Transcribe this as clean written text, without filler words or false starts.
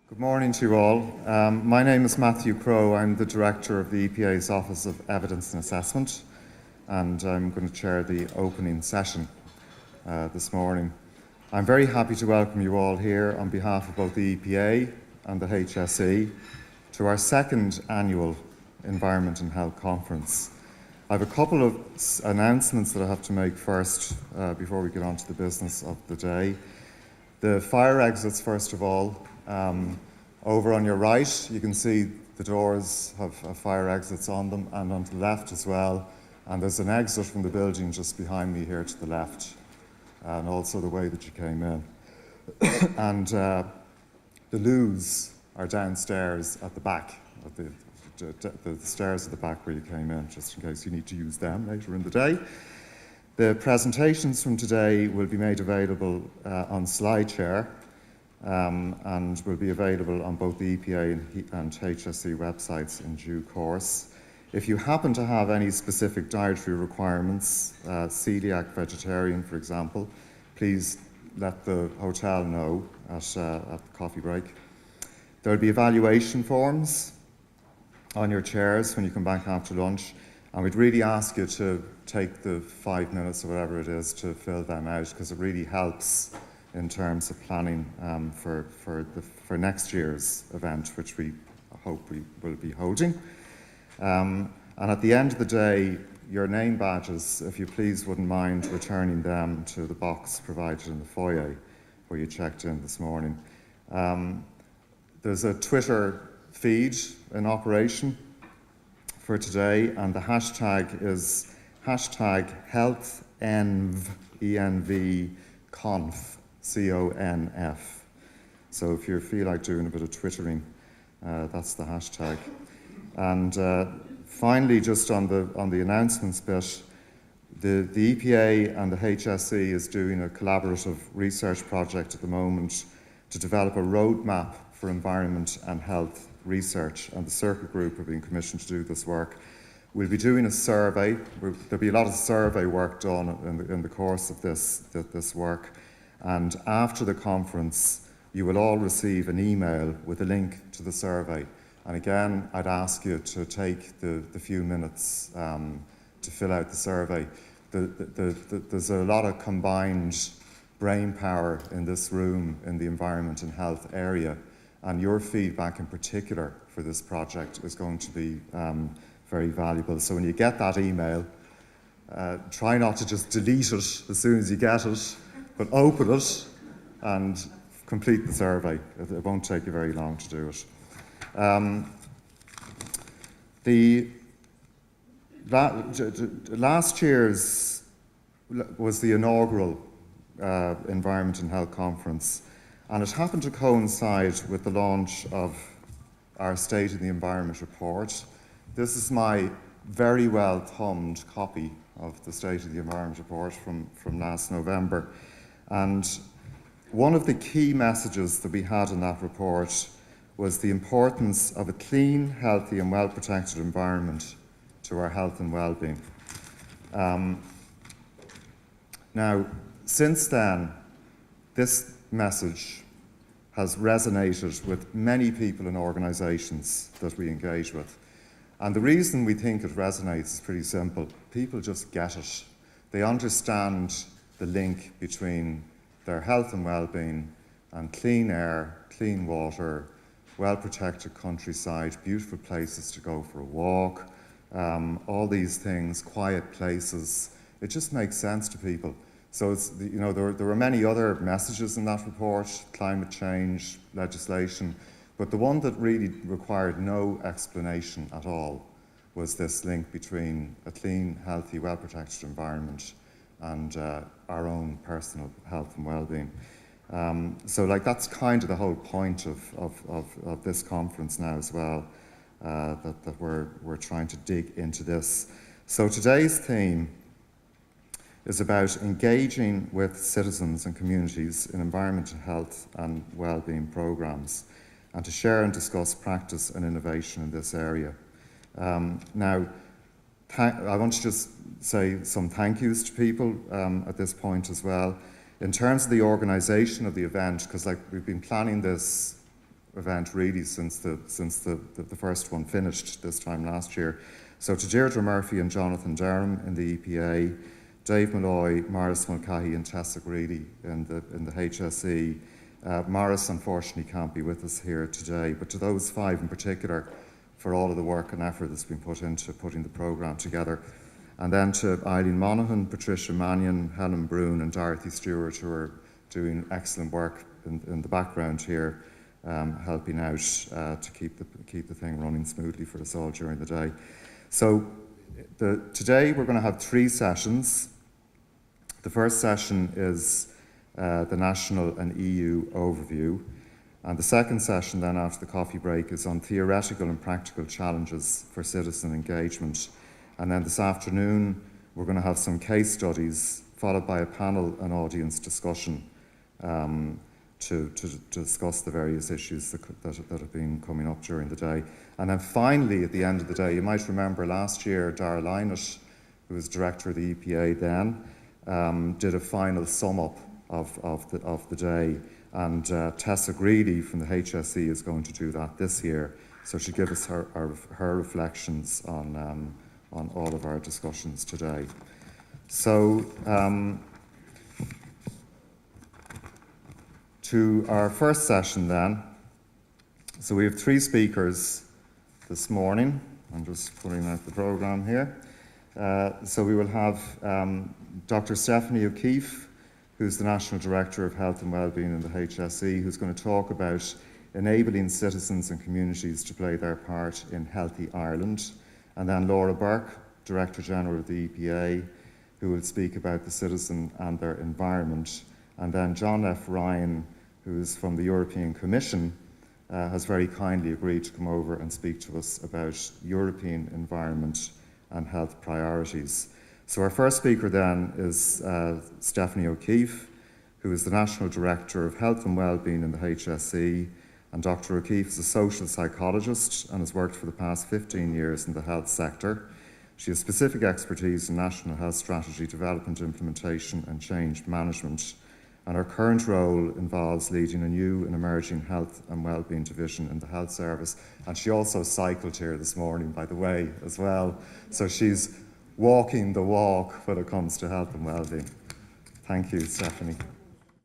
Good morning to you all. My name is Matthew Crowe. I'm the Director of the EPA's Office of Evidence and Assessment, and I'm going to chair the opening session this morning. I'm very happy to welcome you all here on behalf of both the EPA and the HSE to our second annual Environment and Health Conference. I have a couple of announcements that I have to make first before we get on to the business of the day. The fire exits, first of all. Over on your right, you can see the doors have fire exits on them, and on the left as well. And there's an exit from the building just behind me here to the left, and also the way that you came in. And the loos are downstairs at the back, at the stairs at the back where you came in, just in case you need to use them later in the day. The presentations from today will be made available on SlideShare. And will be available on both the EPA and HSE websites in due course. If you happen to have any specific dietary requirements, celiac, vegetarian, for example, please let the hotel know at the coffee break. There will be evaluation forms on your chairs when you come back after lunch, and we'd really ask you to take the 5 minutes or whatever it is to fill them out, because it really helps in terms of planning for next year's event, which we hope we will be holding. And at the end of the day, your name badges, if you please wouldn't mind returning them to the box provided in the foyer where you checked in this morning. There's a Twitter feed in operation for today, and the hashtag is #HealthEnv, E-N-V, conf. C-O-N-F. So if you feel like doing a bit of twittering, that's the hashtag. And finally, just on the announcements bit, the EPA and the HSE is doing a collaborative research project at the moment to develop a roadmap for environment and health research, and the Circuit Group have been commissioned to do this work. We'll be doing a survey. There'll be a lot of survey work done in the course of this work. And after the conference, you will all receive an email with a link to the survey. And again, I'd ask you to take the few minutes to fill out the survey. There's a lot of combined brain power in this room in the environment and health area, and your feedback in particular for this project is going to be very valuable. So when you get that email, try not to just delete it as soon as you get it, but open it and complete the survey. It won't take you very long to do it. Last year's was the inaugural Environment and Health Conference, and it happened to coincide with the launch of our State of the Environment report. This is my very well thumbed copy of the State of the Environment report from last November. And one of the key messages that we had in that report was the importance of a clean, healthy and well-protected environment to our health and well-being. Now, since then, this message has resonated with many people and organisations that we engage with. And the reason we think it resonates is pretty simple. People just get it. They understand the link between their health and well-being and clean air, clean water, well-protected countryside, beautiful places to go for a walk, all these things, quiet places. It just makes sense to people. So there were many other messages in that report, climate change, legislation, but the one that really required no explanation at all was this link between a clean, healthy, well-protected environment and our own personal health and well-being. So that's kind of the whole point of this conference now as well, that we're trying to dig into this. So today's theme is about engaging with citizens and communities in environmental health and well-being programmes, and to share and discuss practice and innovation in this area. Now, I want to just say some thank yous to people at this point as well. In terms of the organisation of the event, because we've been planning this event really since the first one finished this time last year. So to Deirdre Murphy and Jonathan Durham in the EPA, Dave Malloy, Maurice Mulcahy and Tessa Greedy in the HSE. Maurice unfortunately can't be with us here today, but to those five in particular for all of the work and effort that's been put into putting the programme together. And then to Eileen Monaghan, Patricia Mannion, Helen Brune and Dorothy Stewart, who are doing excellent work in the background here, helping out to keep the thing running smoothly for us all during the day. So today we're going to have three sessions. The first session is the national and EU overview. And the second session then after the coffee break is on theoretical and practical challenges for citizen engagement. And then this afternoon we're going to have some case studies followed by a panel and audience discussion to discuss the various issues that have been coming up during the day. And then finally at the end of the day, you might remember last year Darragh Lynott, who was director of the EPA then, did a final sum up of the day, and Tessa Greedy from the HSE is going to do that this year. So she'll give us her reflections on all of our discussions today. So to our first session then. So we have three speakers this morning. I'm just putting out the programme here. So we will have Dr. Stephanie O'Keefe, who's the National Director of Health and Wellbeing in the HSE, who's going to talk about enabling citizens and communities to play their part in Healthy Ireland. And then Laura Burke, Director General of the EPA, who will speak about the citizen and their environment. And then John F. Ryan, who is from the European Commission, has very kindly agreed to come over and speak to us about European environment and health priorities. So our first speaker then is Stephanie O'Keefe, who is the National Director of Health and Wellbeing in the HSE. And Dr. O'Keefe is a social psychologist and has worked for the past 15 years in the health sector. She has specific expertise in national health strategy development, implementation and change management. And her current role involves leading a new and emerging health and wellbeing division in the health service. And she also cycled here this morning, by the way, as well. So she's walking the walk when it comes to health and wellbeing. Thank you, Stephanie.